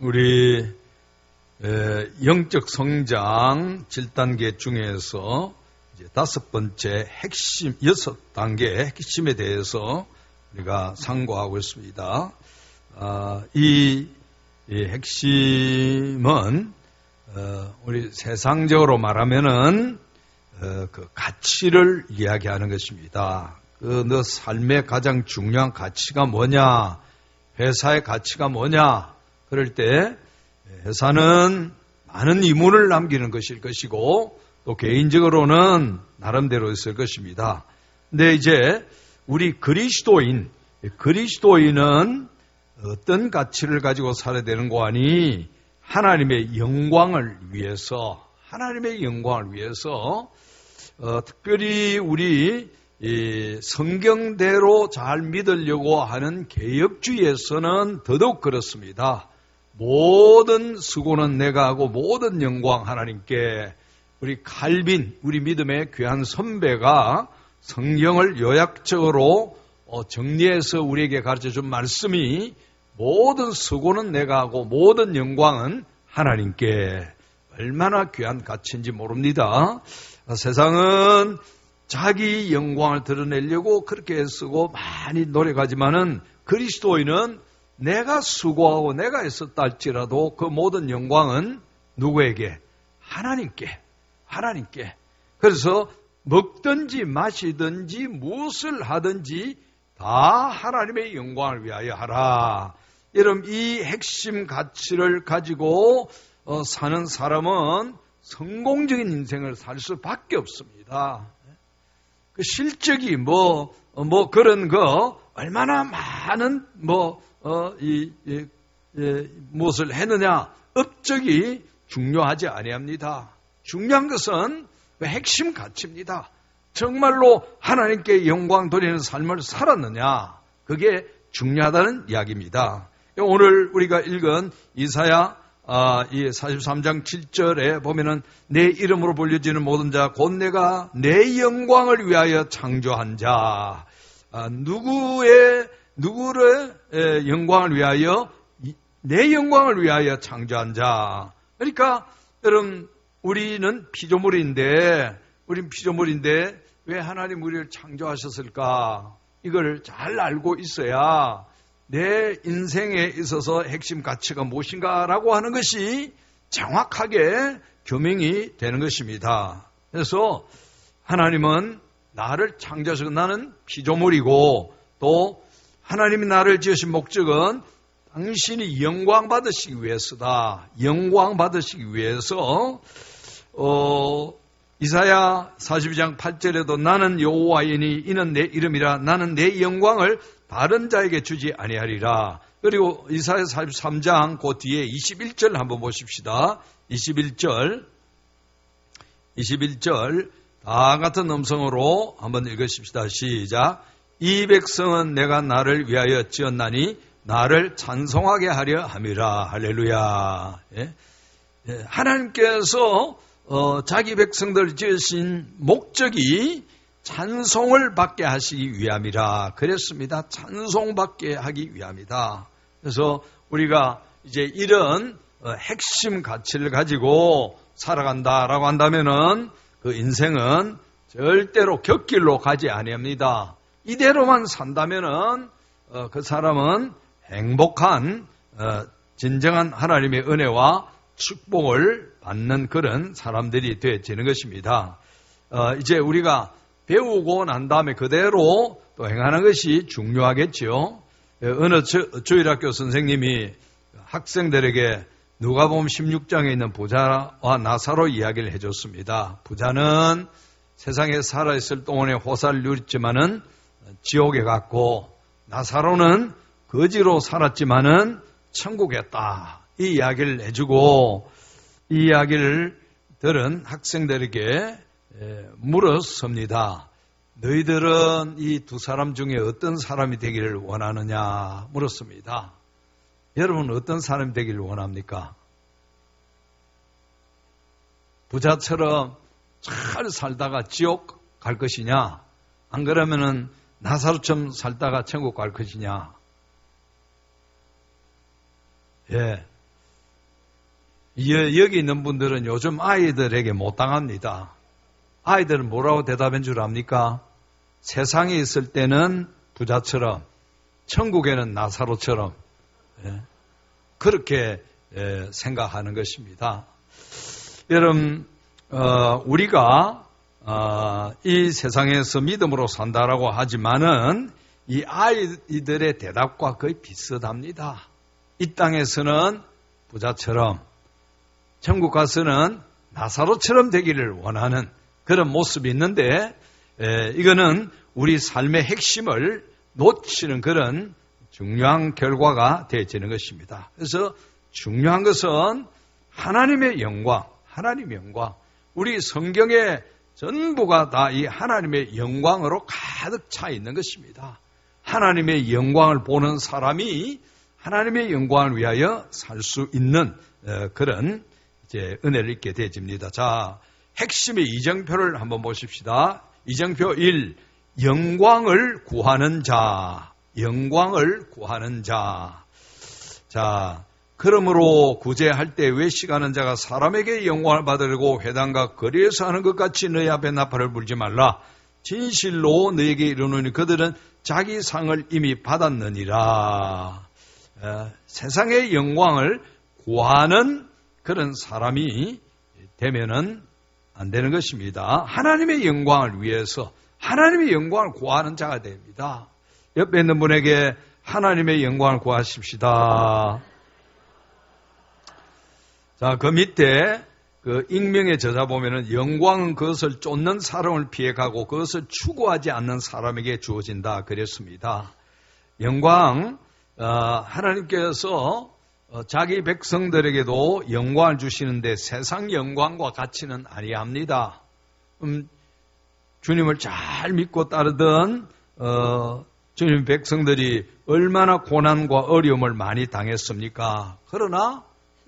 우리 영적 성장 7단계 중에서 이제 5번째 핵심, 6단계 핵심에 대해서 우리가 상고하고 있습니다. 이 핵심은 우리 세상적으로 말하면은 그 가치를 이야기하는 것입니다. 너 삶의 가장 중요한 가치가 뭐냐? 회사의 가치가 뭐냐? 그럴 때 회사는 많은 이문을 남기는 것일 것이고 또 개인적으로는 나름대로 있을 것입니다. 근데 이제 우리 그리스도인은 어떤 가치를 가지고 살아야 되는 거 아니? 하나님의 영광을 위해서 특별히 우리 성경대로 잘 믿으려고 하는 개혁주의에서는 더더욱 그렇습니다. 모든 수고는 내가 하고 모든 영광 하나님께. 우리 칼빈, 우리 믿음의 귀한 선배가 성경을 요약적으로 정리해서 우리에게 가르쳐준 말씀이 모든 수고는 내가 하고 모든 영광은 하나님께. 얼마나 귀한 가치인지 모릅니다. 세상은 자기 영광을 드러내려고 그렇게 쓰고 많이 노력하지만은 그리스도인은 내가 수고하고 내가 애썼다 할지라도 그 모든 영광은 누구에게? 하나님께. 그래서 먹든지 마시든지 무엇을 하든지 다 하나님의 영광을 위하여 하라. 여러분, 이 핵심 가치를 가지고 사는 사람은 성공적인 인생을 살 수밖에 없습니다. 그 실적이 그런 거 얼마나 많은 무엇을 했느냐, 업적이 중요하지 아니합니다. 중요한 것은 그 핵심 가치입니다. 정말로 하나님께 영광 돌리는 삶을 살았느냐, 그게 중요하다는 이야기입니다. 오늘 우리가 읽은 이사야 43장 7절에 보면은 내 이름으로 불려지는 모든 자 곧 내가 내 영광을 위하여 창조한 자. 누구를 영광을 위하여? 내 영광을 위하여 창조한 자. 그러니까 여러분, 우리는 피조물인데 왜 하나님 우리를 창조하셨을까? 이걸 잘 알고 있어야 내 인생에 있어서 핵심 가치가 무엇인가라고 하는 것이 정확하게 교명이 되는 것입니다. 그래서 하나님은 나를 창조하시고 나는 피조물이고 또 하나님이 나를 지으신 목적은 당신이 영광 받으시기 위해서다. 영광 받으시기 위해서 이사야 42장 8절에도 나는 여호와이니 이는 내 이름이라 나는 내 영광을 다른 자에게 주지 아니하리라. 그리고 이사야 43장 그 뒤에 21절 한번 보십시다. 21절 다 같은 음성으로 한번 읽으십시다. 시작. 이 백성은 내가 나를 위하여 지었나니 나를 찬송하게 하려 함이라. 할렐루야. 예? 예. 하나님께서 자기 백성들을 지으신 목적이 찬송을 받게 하시기 위함이라 그랬습니다. 찬송받게 하기 위함이다. 그래서 우리가 이제 이런 핵심 가치를 가지고 살아간다라고 한다면은 그 인생은 절대로 곁길로 가지 아니합니다. 이대로만 산다면은 그 사람은 행복한 진정한 하나님의 은혜와 축복을 받는 그런 사람들이 되어지는 것입니다. 이제 우리가 배우고 난 다음에 그대로 또 행하는 것이 중요하겠죠. 어느 주일학교 선생님이 학생들에게 누가복음 16장에 있는 부자와 나사로 이야기를 해줬습니다. 부자는 세상에 살아있을 동안에 호사를 누렸지만은 지옥에 갔고 나사로는 거지로 살았지만은 천국에 갔다. 이 이야기를 해주고 이 이야기를 들은 학생들에게 물었습니다. 너희들은 이 두 사람 중에 어떤 사람이 되기를 원하느냐 물었습니다. 여러분은 어떤 사람이 되기를 원합니까? 부자처럼 잘 살다가 지옥 갈 것이냐? 안 그러면은 나사로처럼 살다가 천국 갈 것이냐? 예. 여기 있는 분들은 요즘 아이들에게 못 당합니다. 아이들은 뭐라고 대답한 줄 압니까? 세상에 있을 때는 부자처럼, 천국에는 나사로처럼, 그렇게 생각하는 것입니다. 여러분, 우리가 이 세상에서 믿음으로 산다라고 하지만은 이 아이들의 대답과 거의 비슷합니다. 이 땅에서는 부자처럼, 천국 가서는 나사로처럼 되기를 원하는 그런 모습이 있는데, 이거는 우리 삶의 핵심을 놓치는 그런 중요한 결과가 되어지는 것입니다. 그래서 중요한 것은 하나님의 영광, 우리 성경에 전부가 다 이 하나님의 영광으로 가득 차 있는 것입니다. 하나님의 영광을 보는 사람이 하나님의 영광을 위하여 살 수 있는 그런 이제 은혜를 입게 되어집니다. 자, 핵심의 이정표를 한번 보십시다. 이정표 1, 영광을 구하는 자. 자, 그러므로 구제할 때 외식하는 자가 사람에게 영광을 받으려고 회당과 거리에서 하는 것 같이 너희 앞에 나팔을 불지 말라. 진실로 너희에게 이르노니 그들은 자기 상을 이미 받았느니라. 세상의 영광을 구하는 그런 사람이 되면은 안 되는 것입니다. 하나님의 영광을 위해서 하나님의 영광을 구하는 자가 됩니다. 옆에 있는 분에게 하나님의 영광을 구하십시다. 자, 그 밑에 그 익명의 저자 보면은 영광은 그것을 쫓는 사람을 피해가고 그것을 추구하지 않는 사람에게 주어진다 그랬습니다. 영광, 하나님께서 자기 백성들에게도 영광을 주시는데 세상 영광과 같이는 아니합니다. 주님을 잘 믿고 따르던 주님 백성들이 얼마나 고난과 어려움을 많이 당했습니까? 그러나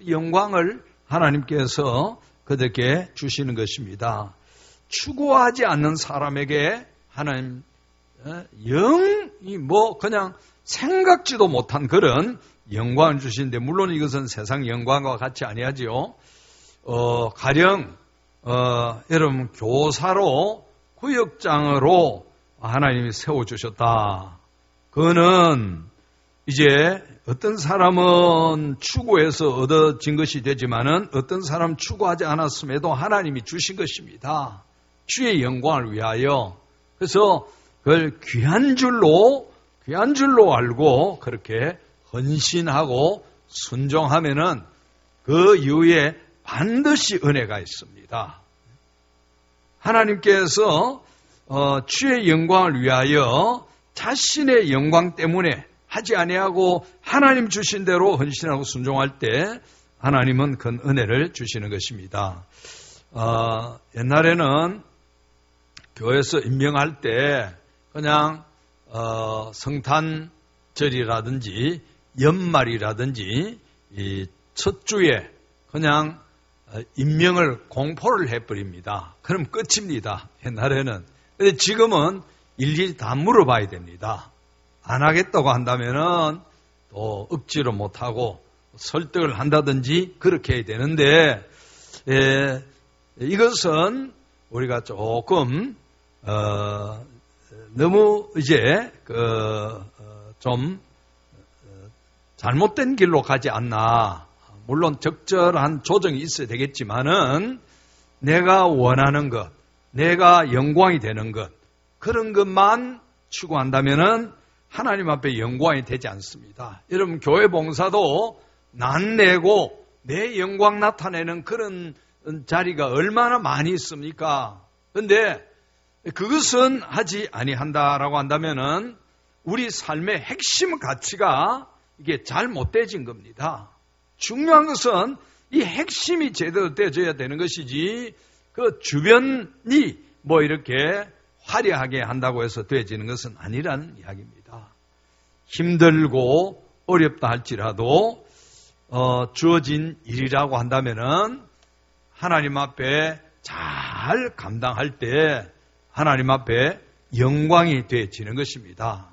영광을 하나님께서 그들에게 주시는 것입니다. 추구하지 않는 사람에게 하나님 영이 그냥 생각지도 못한 그런 영광을 주시는데, 물론 이것은 세상 영광과 같이 아니하지요. 가령 여러분 교사로 구역장으로 하나님이 세워주셨다. 그거는 이제 어떤 사람은 추구해서 얻어진 것이 되지만은 어떤 사람은 추구하지 않았음에도 하나님이 주신 것입니다. 주의 영광을 위하여. 그래서 그걸 귀한 줄로 알고 그렇게 헌신하고 순종하면은 그 이후에 반드시 은혜가 있습니다. 하나님께서 주의 영광을 위하여 자신의 영광 때문에 하지 아니하고 하나님 주신 대로 헌신하고 순종할 때 하나님은 그 은혜를 주시는 것입니다. 옛날에는 교회에서 임명할 때 그냥 성탄절이라든지 연말이라든지 이 첫 주에 그냥 임명을 공포를 해버립니다. 그럼 끝입니다. 옛날에는. 근데 지금은 일일이 다 물어봐야 됩니다. 안 하겠다고 한다면은 또 억지로 못하고 설득을 한다든지 그렇게 해야 되는데, 이것은 우리가 조금 너무 이제 좀 잘못된 길로 가지 않나. 물론 적절한 조정이 있어야 되겠지만은 내가 원하는 것, 내가 영광이 되는 것, 그런 것만 추구한다면은 하나님 앞에 영광이 되지 않습니다. 여러분 교회 봉사도 낯내고 내 영광 나타내는 그런 자리가 얼마나 많이 있습니까? 그런데 그것은 하지 아니한다라고 한다면은 우리 삶의 핵심 가치가 이게 잘못되어진 겁니다. 중요한 것은 이 핵심이 제대로 되어져야 되는 것이지 그 주변이 이렇게 화려하게 한다고 해서 되어지는 것은 아니라는 이야기입니다. 힘들고 어렵다 할지라도 주어진 일이라고 한다면은 하나님 앞에 잘 감당할 때 하나님 앞에 영광이 되어지는 것입니다.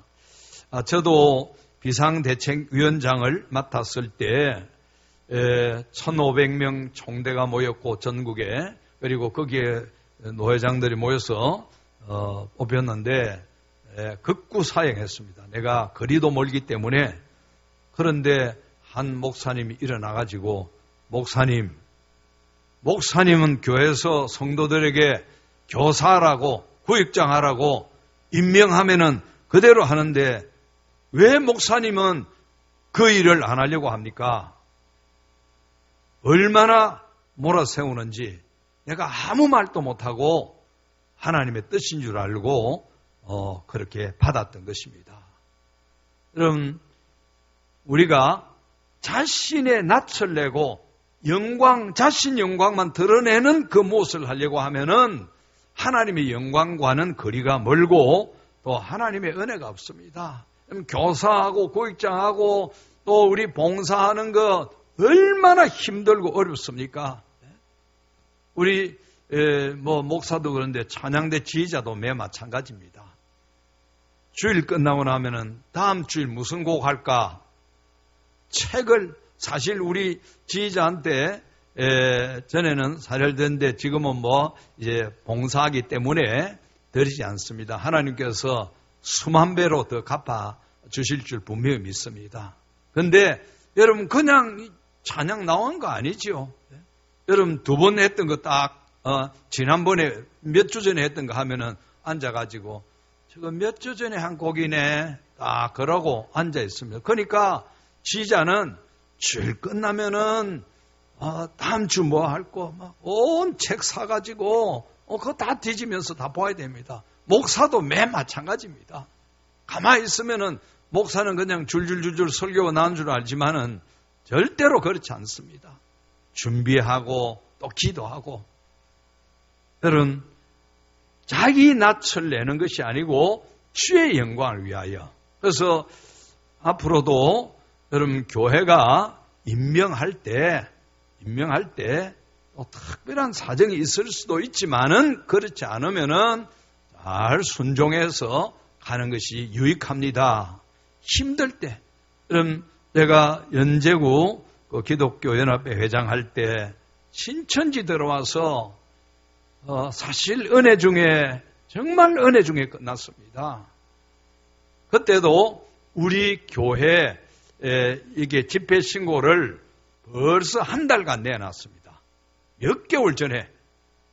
저도 비상대책위원장을 맡았을 때 1,500명 총대가 모였고 전국에, 그리고 거기에 노회장들이 모여서 뽑혔는데 극구 사행했습니다. 내가 거리도 멀기 때문에. 그런데 한 목사님이 일어나가지고, 목사님은 교회에서 성도들에게 교사하라고, 구역장하라고 임명하면은 그대로 하는데 왜 목사님은 그 일을 안 하려고 합니까? 얼마나 몰아세우는지 내가 아무 말도 못하고 하나님의 뜻인 줄 알고 그렇게 받았던 것입니다. 여러분, 우리가 자신의 낯을 내고 자신 영광만 드러내는 그 모습을 하려고 하면은 하나님의 영광과는 거리가 멀고 또 하나님의 은혜가 없습니다. 교사하고 고익장하고 또 우리 봉사하는 거 얼마나 힘들고 어렵습니까? 우리 목사도 그런데 찬양대 지휘자도 매 마찬가지입니다. 주일 끝나고 나면은 다음 주일 무슨 곡 할까? 책을, 사실 우리 지휘자한테 전에는 사절됐는데 지금은 이제 봉사하기 때문에 드리지 않습니다. 하나님께서 수만 배로 더 갚아 주실 줄 분명히 믿습니다. 그런데 여러분, 그냥 찬양 나온 거 아니죠? 여러분, 2번 했던 거 지난번에 몇 주 전에 했던 거 하면은 앉아가지고 저거 몇 주 전에 한 곡이네 그러고 앉아 있습니다. 그러니까 지휘자는 줄 끝나면은 다음 주 뭐 할 거 온 책 사가지고 그거 다 뒤지면서 다 봐야 됩니다. 목사도 매 마찬가지입니다. 가만히 있으면은 목사는 그냥 줄줄줄줄 설교가 나온 줄 알지만은 절대로 그렇지 않습니다. 준비하고 또 기도하고. 여러분, 자기 낯을 내는 것이 아니고 주의 영광을 위하여. 그래서 앞으로도 여러분, 교회가 임명할 때 특별한 사정이 있을 수도 있지만은 그렇지 않으면은 잘 순종해서 가는 것이 유익합니다. 힘들 때. 여러분, 제가 연제구 기독교 연합회 회장할 때 신천지 들어와서 사실 은혜 중에, 정말 은혜 중에 끝났습니다. 그때도 우리 교회 이게 집회 신고를 벌써 한 달간 내놨습니다. 몇 개월 전에.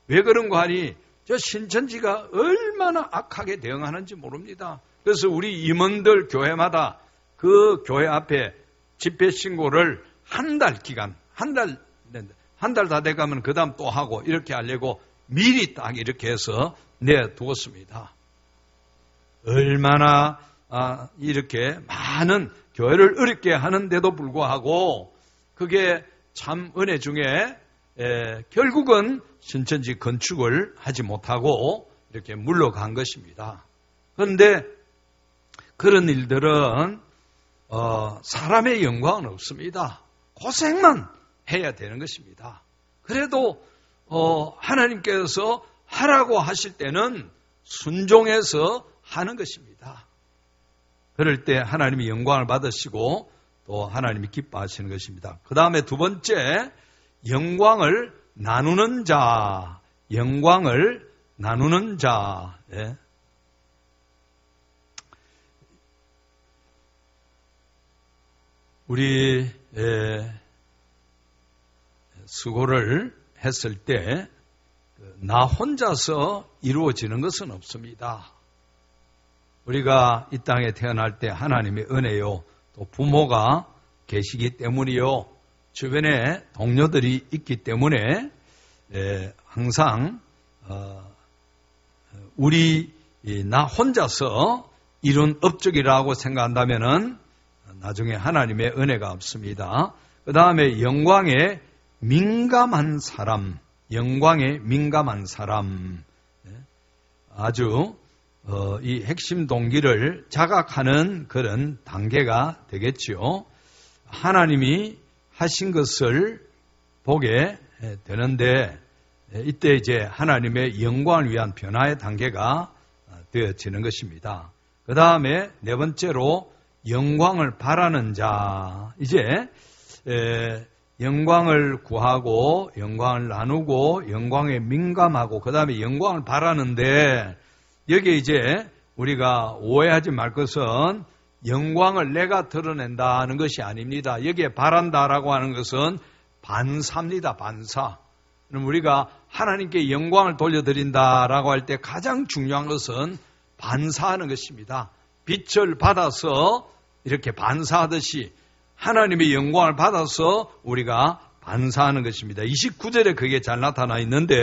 왜 그런 거 하니 저 신천지가 얼마나 악하게 대응하는지 모릅니다. 그래서 우리 임원들 교회마다 그 교회 앞에 집회 신고를 한 달 기간, 한 달 다 돼가면 그 다음 또 하고 이렇게 하려고 미리 딱 이렇게 해서 내두었습니다. 얼마나 이렇게 많은 교회를 어렵게 하는데도 불구하고 그게 참 은혜 중에 결국은 신천지 건축을 하지 못하고 이렇게 물러간 것입니다. 그런데 그런 일들은 사람의 영광은 없습니다. 고생만 해야 되는 것입니다. 그래도 하나님께서 하라고 하실 때는 순종해서 하는 것입니다. 그럴 때 하나님이 영광을 받으시고 또 하나님이 기뻐하시는 것입니다. 그 다음에 2번째, 영광을 나누는 자. 영광을 나누는 자. 예. 우리 수고를 했을 때 나 혼자서 이루어지는 것은 없습니다. 우리가 이 땅에 태어날 때 하나님의 은혜요, 또 부모가 계시기 때문이요, 주변에 동료들이 있기 때문에 항상 우리 나 혼자서 이룬 업적이라고 생각한다면은 나중에 하나님의 은혜가 없습니다. 그 다음에 영광에 민감한 사람, 영광에 민감한 사람. 아주 이 핵심 동기를 자각하는 그런 단계가 되겠지요. 하나님이 하신 것을 보게 되는데 이때 이제 하나님의 영광을 위한 변화의 단계가 되어지는 것입니다. 그 다음에 4번째로 영광을 바라는 자. 이제 영광을 구하고 영광을 나누고 영광에 민감하고 그 다음에 영광을 바라는데 여기에 이제 우리가 오해하지 말 것은 영광을 내가 드러낸다는 것이 아닙니다. 여기에 바란다라고 하는 것은 반사입니다. 반사. 그럼 우리가 하나님께 영광을 돌려드린다라고 할 때 가장 중요한 것은 반사하는 것입니다. 빛을 받아서 이렇게 반사하듯이 하나님의 영광을 받아서 우리가 반사하는 것입니다. 29절에 그게 잘 나타나 있는데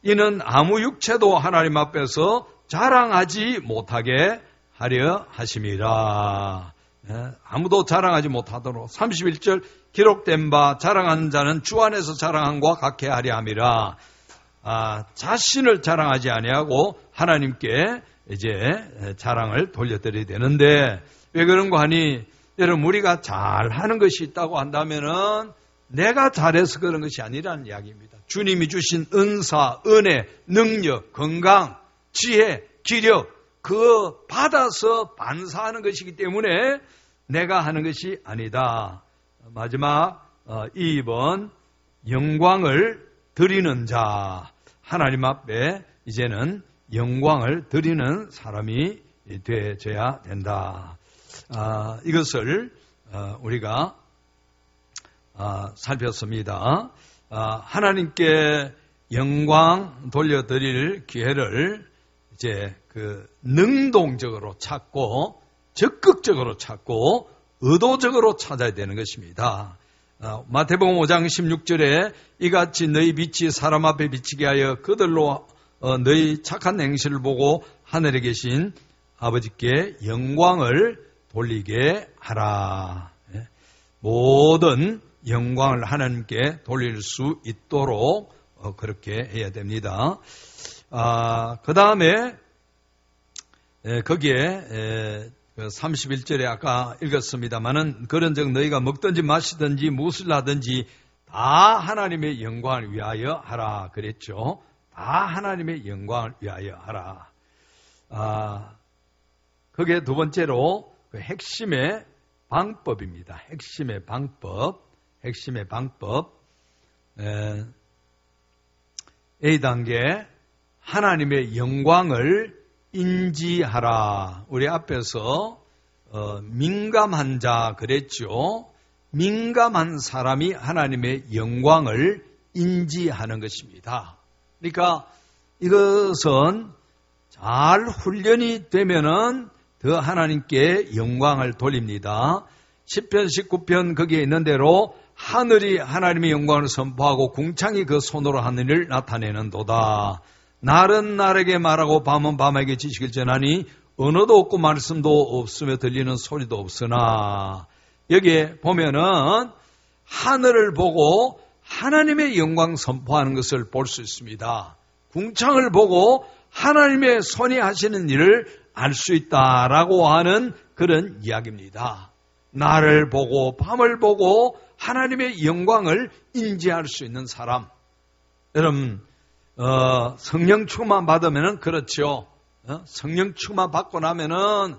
이는 아무 육체도 하나님 앞에서 자랑하지 못하게 하려 하심이라. 아무도 자랑하지 못하도록 31절 기록된 바 자랑하는 자는 주 안에서 자랑함과 같게 하려 함이라. 자신을 자랑하지 아니하고 하나님께 이제 자랑을 돌려드려야 되는데 왜 그런 거 하니 여러분 우리가 잘하는 것이 있다고 한다면은 내가 잘해서 그런 것이 아니라는 이야기입니다. 주님이 주신 은사, 은혜, 능력, 건강, 지혜, 기력 그 받아서 반사하는 것이기 때문에 내가 하는 것이 아니다. 마지막 2번 영광을 드리는 자. 하나님 앞에 이제는 영광을 드리는 사람이 되어야 된다. 이것을 우리가 살폈습니다. 하나님께 영광 돌려드릴 기회를 이제 능동적으로 찾고 적극적으로 찾고 의도적으로 찾아야 되는 것입니다. 마태복음 5장 16절에 이같이 너희 빛이 사람 앞에 비치게 하여 그들로 너희 착한 행실을 보고 하늘에 계신 아버지께 영광을 돌리게 하라. 모든 영광을 하나님께 돌릴 수 있도록 그렇게 해야 됩니다. 그 다음에 거기에 31절에 아까 읽었습니다마는 그런즉 너희가 먹든지 마시든지 무엇을 하든지 다 하나님의 영광을 위하여 하라 그랬죠. 다 하나님의 영광을 위하여 하라. 그게 두 번째로 핵심의 방법입니다. 핵심의 방법. A단계 하나님의 영광을 인지하라. 우리 앞에서 민감한 자 그랬죠. 민감한 사람이 하나님의 영광을 인지하는 것입니다. 그러니까 이것은 잘 훈련이 되면은 더 하나님께 영광을 돌립니다. 10편 19편 거기에 있는 대로 하늘이 하나님의 영광을 선포하고 궁창이 그 손으로 하늘을 나타내는도다. 날은 날에게 말하고 밤은 밤에게 지식을 전하니 언어도 없고 말씀도 없으며 들리는 소리도 없으나 여기에 보면은 하늘을 보고 하나님의 영광 선포하는 것을 볼 수 있습니다. 궁창을 보고 하나님의 손이 하시는 일을 알 수 있다라고 하는 그런 이야기입니다. 날을 보고 밤을 보고 하나님의 영광을 인지할 수 있는 사람. 여러분 성령 충만 받으면 그렇죠. 성령 충만 받고 나면은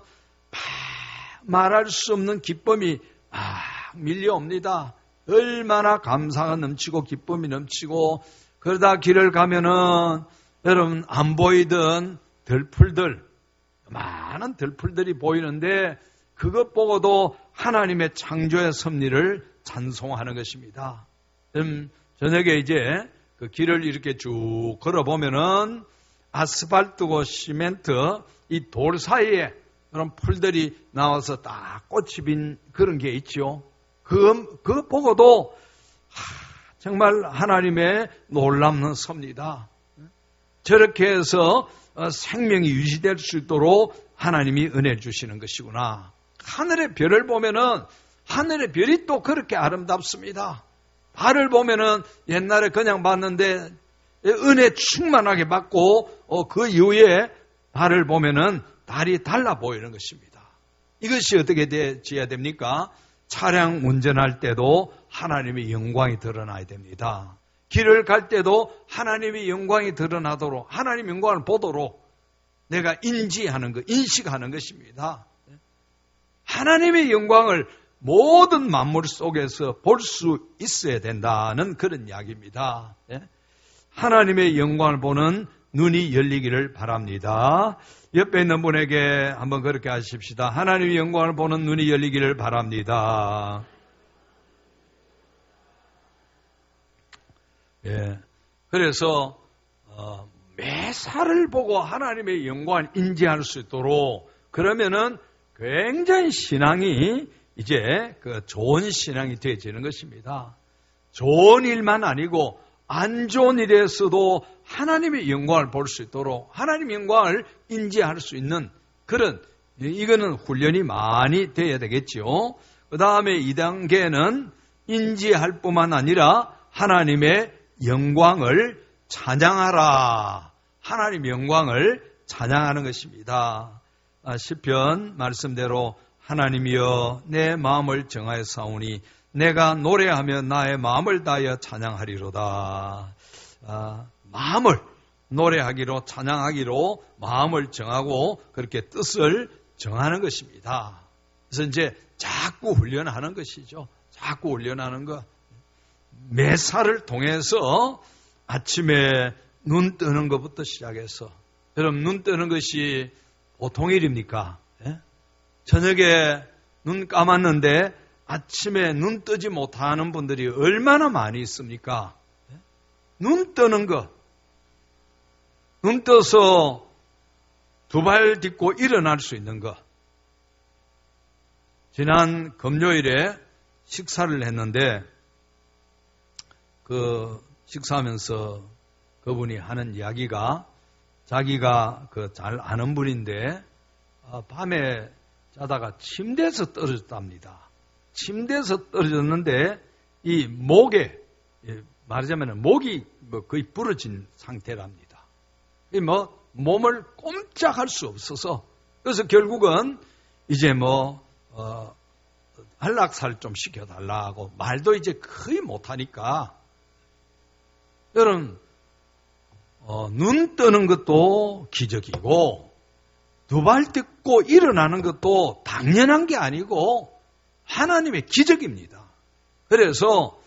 말할 수 없는 기쁨이 밀려옵니다. 얼마나 감사가 넘치고 기쁨이 넘치고 그러다 길을 가면은 여러분 안 보이던 들풀들 많은 들풀들이 보이는데 그것 보고도 하나님의 창조의 섭리를 찬송하는 것입니다. 저녁에 이제 그 길을 이렇게 쭉 걸어보면은 아스팔트고 시멘트 이 돌 사이에 그런 풀들이 나와서 딱 꽃이 핀 그런 게 있죠. 그거 보고도 정말 하나님의 놀라운 섭리다. 저렇게 해서 생명이 유지될 수 있도록 하나님이 은혜를 주시는 것이구나. 하늘의 별을 보면은 하늘의 별이 또 그렇게 아름답습니다. 달을 보면은 옛날에 그냥 봤는데 은혜 충만하게 받고 그 이후에 달을 보면은 달이 달라 보이는 것입니다. 이것이 어떻게 되어야 됩니까? 차량 운전할 때도 하나님의 영광이 드러나야 됩니다. 길을 갈 때도 하나님의 영광이 드러나도록 하나님의 영광을 보도록 내가 인지하는 것, 인식하는 것입니다. 하나님의 영광을 모든 만물 속에서 볼 수 있어야 된다는 그런 이야기입니다. 하나님의 영광을 보는 눈이 열리기를 바랍니다. 옆에 있는 분에게 한번 그렇게 하십시다. 하나님의 영광을 보는 눈이 열리기를 바랍니다. 그래서 매사를 보고 하나님의 영광을 인지할 수 있도록, 그러면은 굉장히 신앙이 이제 그 좋은 신앙이 되어지는 것입니다. 좋은 일만 아니고 안 좋은 일에서도 하나님의 영광을 볼 수 있도록, 하나님의 영광을 인지할 수 있는 그런, 이거는 훈련이 많이 돼야 되겠죠. 그 다음에 2단계는 인지할 뿐만 아니라 하나님의 영광을 찬양하라. 하나님의 영광을 찬양하는 것입니다. 시편 말씀대로 하나님이여 내 마음을 정하여 사오니 내가 노래하며 나의 마음을 다하여 찬양하리로다. 마음을 노래하기로, 찬양하기로 마음을 정하고 그렇게 뜻을 정하는 것입니다. 그래서 이제 자꾸 훈련하는 것이죠. 자꾸 훈련하는 것. 매사를 통해서 아침에 눈 뜨는 것부터 시작해서, 여러분 눈 뜨는 것이 보통 일입니까? 저녁에 눈 감았는데 아침에 눈 뜨지 못하는 분들이 얼마나 많이 있습니까? 눈 뜨는 것. 눈 떠서 두 발 딛고 일어날 수 있는 것. 지난 금요일에 식사를 했는데 그 식사하면서 그분이 하는 이야기가, 자기가 그 잘 아는 분인데 밤에 자다가 침대에서 떨어졌답니다. 침대에서 떨어졌는데 이 목에, 말하자면 목이 거의 부러진 상태랍니다. 몸을 꼼짝할 수 없어서, 그래서 결국은 이제 한락살 좀 시켜달라고, 말도 이제 거의 못하니까. 여러분, 눈 뜨는 것도 기적이고, 두 발 뜯고 일어나는 것도 당연한 게 아니고 하나님의 기적입니다. 그래서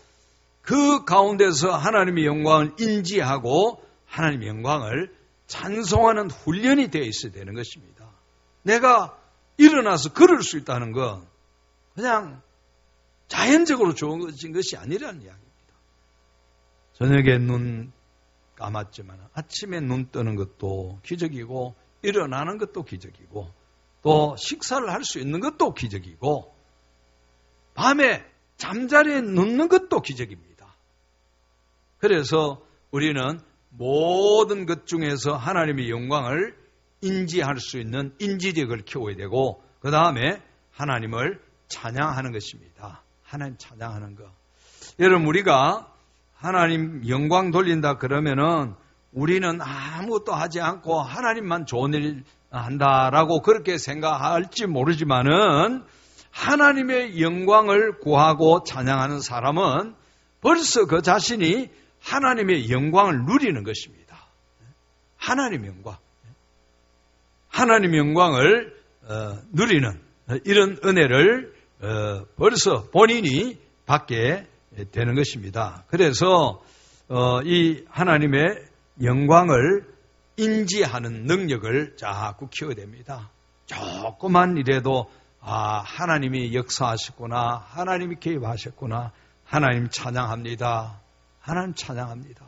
그 가운데서 하나님의 영광을 인지하고 하나님의 영광을 찬송하는 훈련이 되어 있어야 되는 것입니다. 내가 일어나서 걸을 수 있다는 건 그냥 자연적으로 주어진 것이 아니라는 이야기입니다. 저녁에 눈 감았지만 아침에 눈 뜨는 것도 기적이고, 일어나는 것도 기적이고, 또 식사를 할 수 있는 것도 기적이고, 밤에 잠자리에 눕는 것도 기적입니다. 그래서 우리는 모든 것 중에서 하나님의 영광을 인지할 수 있는 인지력을 키워야 되고, 그 다음에 하나님을 찬양하는 것입니다. 하나님 찬양하는 것. 여러분, 우리가 하나님 영광 돌린다 그러면은 우리는 아무것도 하지 않고 하나님만 좋은 일 한다라고 그렇게 생각할지 모르지만은, 하나님의 영광을 구하고 찬양하는 사람은 벌써 그 자신이 하나님의 영광을 누리는 것입니다. 하나님의 영광. 하나님의 영광을 누리는 이런 은혜를 벌써 본인이 받게 되는 것입니다. 그래서 이 하나님의 영광을 인지하는 능력을 자꾸 키워야 됩니다. 조그만 일에도 하나님이 역사하셨구나, 하나님이 개입하셨구나, 하나님 찬양합니다, 하나님 찬양합니다.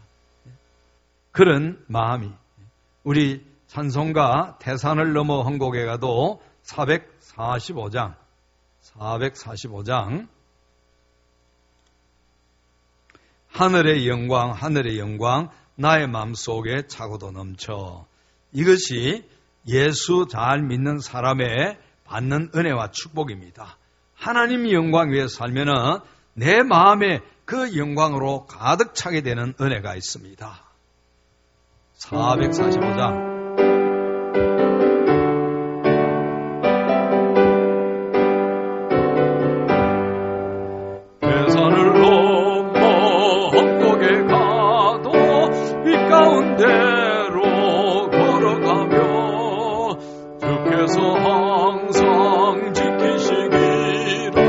그런 마음이, 우리 찬송가 태산을 넘어 헌곡에 가도 445장 하늘의 영광 나의 마음속에 차고도 넘쳐. 이것이 예수 잘 믿는 사람의 받는 은혜와 축복입니다. 하나님 영광 위에 살면은 내 마음에 그 영광으로 가득 차게 되는 은혜가 있습니다. 445장 가운데로 걸어가며 주께서 항상 지키시기로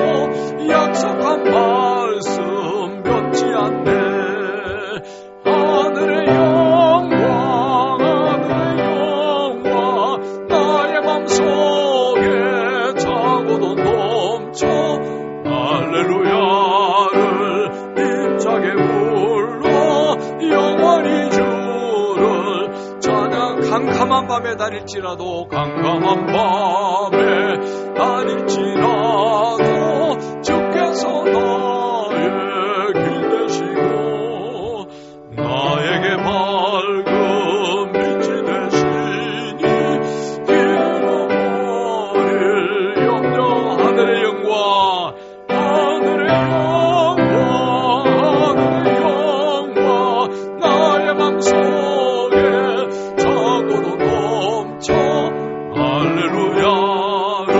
깜깜한 밤에 다닐지라도 깜깜한 밤에 다닐지라도 주께서 나의 길 되시고 나에게 밝은 빛이 되시니 길을 버릴 염려 하늘의 영광 하늘의 영광 나의 맘속에 차고도 넘쳐 할렐루야를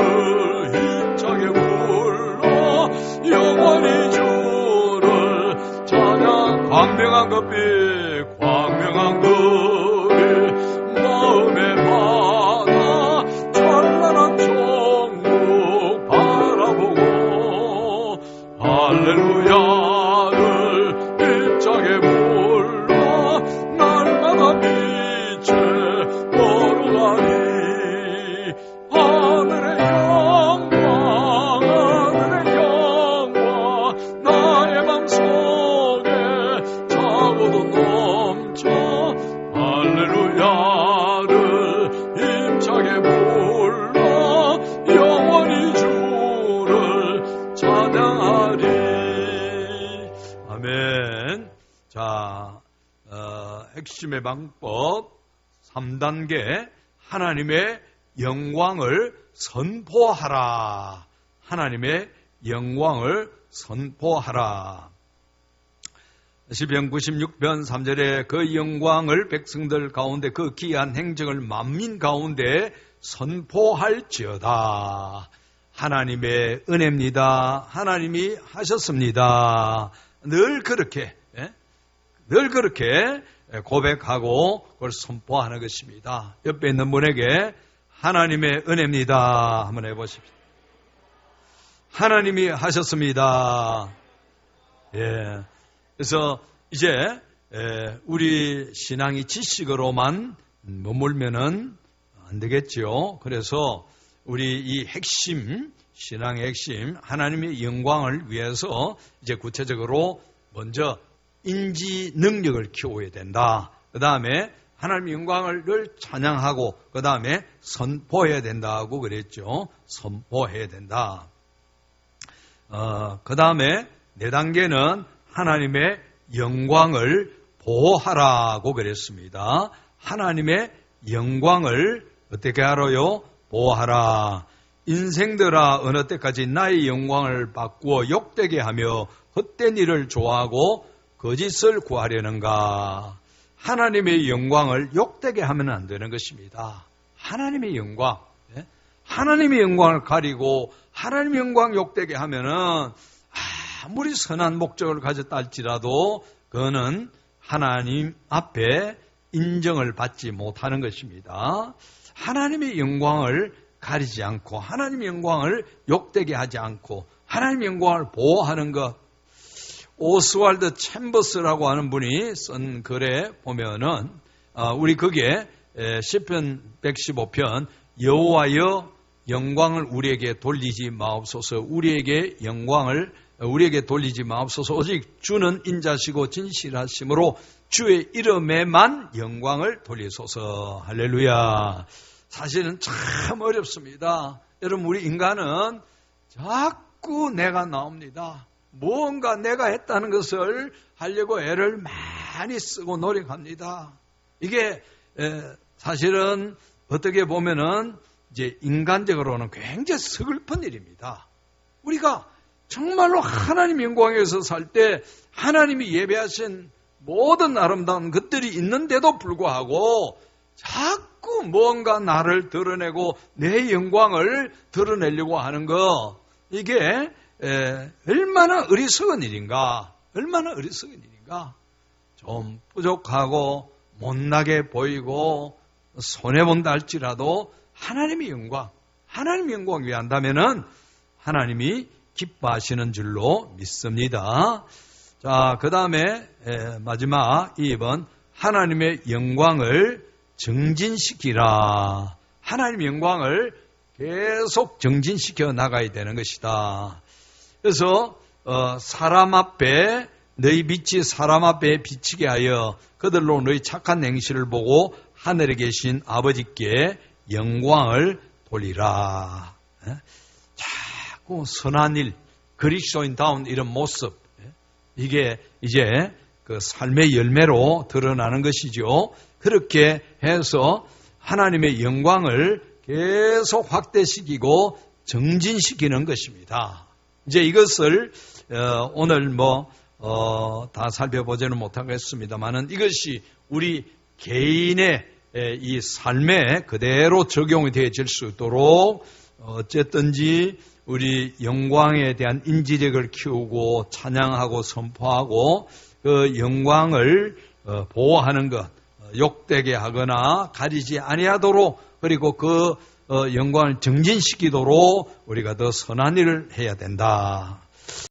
힘차게 불러 영원히 주를 찬양 광명한 급빛 마음에 받아 찬란한 천국 바라보고 할렐루야를 힘차게 불러 날마다 빛에 걸어가니 하늘의 영광 나의 맘속에 차고도 넘쳐 할렐루야를 힘차게 불러 영원히 주를 찬양하리. 아멘. 자, 핵심의 방법 3단계 하나님의 영광을 선포하라. 하나님의 영광을 선포하라. 시편 96편 3절에 그 영광을 백성들 가운데 그 기이한 행적을 만민 가운데 선포할지어다. 하나님의 은혜입니다. 하나님이 하셨습니다. 늘 그렇게 고백하고 그걸 선포하는 것입니다. 옆에 있는 분에게 하나님의 은혜입니다. 한번 해보십시오. 하나님이 하셨습니다. 예. 그래서 이제 우리 신앙이 지식으로만 머물면은 안 되겠죠. 그래서 우리 이 핵심, 신앙의 핵심, 하나님의 영광을 위해서 이제 구체적으로 먼저 인지 능력을 키워야 된다. 그 다음에 하나님의 영광을 늘 찬양하고 그 다음에 선포해야 된다고 그랬죠. 선포해야 된다. 그 다음에 4단계는 하나님의 영광을 보호하라고 그랬습니다. 하나님의 영광을 어떻게 하라요? 보호하라. 인생들아 어느 때까지 나의 영광을 바꾸어 욕되게 하며 헛된 일을 좋아하고 거짓을 구하려는가. 하나님의 영광을 욕되게 하면 안 되는 것입니다. 하나님의 영광, 하나님의 영광을 가리고 하나님의 영광 욕되게 하면은 아무리 선한 목적을 가졌다 할지라도 그거는 하나님 앞에 인정을 받지 못하는 것입니다. 하나님의 영광을 가리지 않고 하나님의 영광을 욕되게 하지 않고 하나님의 영광을 보호하는 것. 오스왈드 챔버스라고 하는 분이 쓴 글에 보면은 우리 거기에 시편 115편 여호와여 영광을 우리에게 돌리지 마옵소서. 우리에게 영광을 우리에게 돌리지 마옵소서. 오직 주는 인자시고 진실하심으로 주의 이름에만 영광을 돌리소서. 할렐루야. 사실은 참 어렵습니다. 여러분, 우리 인간은 자꾸 내가 나옵니다. 무언가 내가 했다는 것을 하려고 애를 많이 쓰고 노력합니다. 이게 사실은 어떻게 보면은 이제 인간적으로는 굉장히 서글픈 일입니다. 우리가 정말로 하나님 영광에서 살 때 하나님이 예배하신 모든 아름다운 것들이 있는데도 불구하고 자꾸 무언가 나를 드러내고 내 영광을 드러내려고 하는 거, 이게 얼마나 어리석은 일인가, 얼마나 어리석은 일인가. 좀 부족하고 못나게 보이고 손해본다 할지라도 하나님의 영광 위한다면은 하나님이 기뻐하시는 줄로 믿습니다. 자, 그 다음에 마지막 2번, 하나님의 영광을 정진시키라. 하나님의 영광을 계속 정진시켜 나가야 되는 것이다. 그래서 사람 앞에 너희 빛이 사람 앞에 비치게 하여 그들로 너희 착한 행실을 보고 하늘에 계신 아버지께 영광을 돌리라. 자꾸 선한 일, 그리스도인다운 이런 모습, 이게 이제 그 삶의 열매로 드러나는 것이죠. 그렇게 해서 하나님의 영광을 계속 확대시키고 정진시키는 것입니다. 이제 이것을 오늘 다 살펴보지는 못하겠습니다만은 이것이 우리 개인의 이 삶에 그대로 적용이 되어질 수 있도록 어쨌든지 우리 영광에 대한 인지력을 키우고 찬양하고 선포하고 그 영광을 보호하는 것, 욕되게 하거나 가리지 아니하도록 그리고 그 영광을 정진시키도록 우리가 더 선한 일을 해야 된다.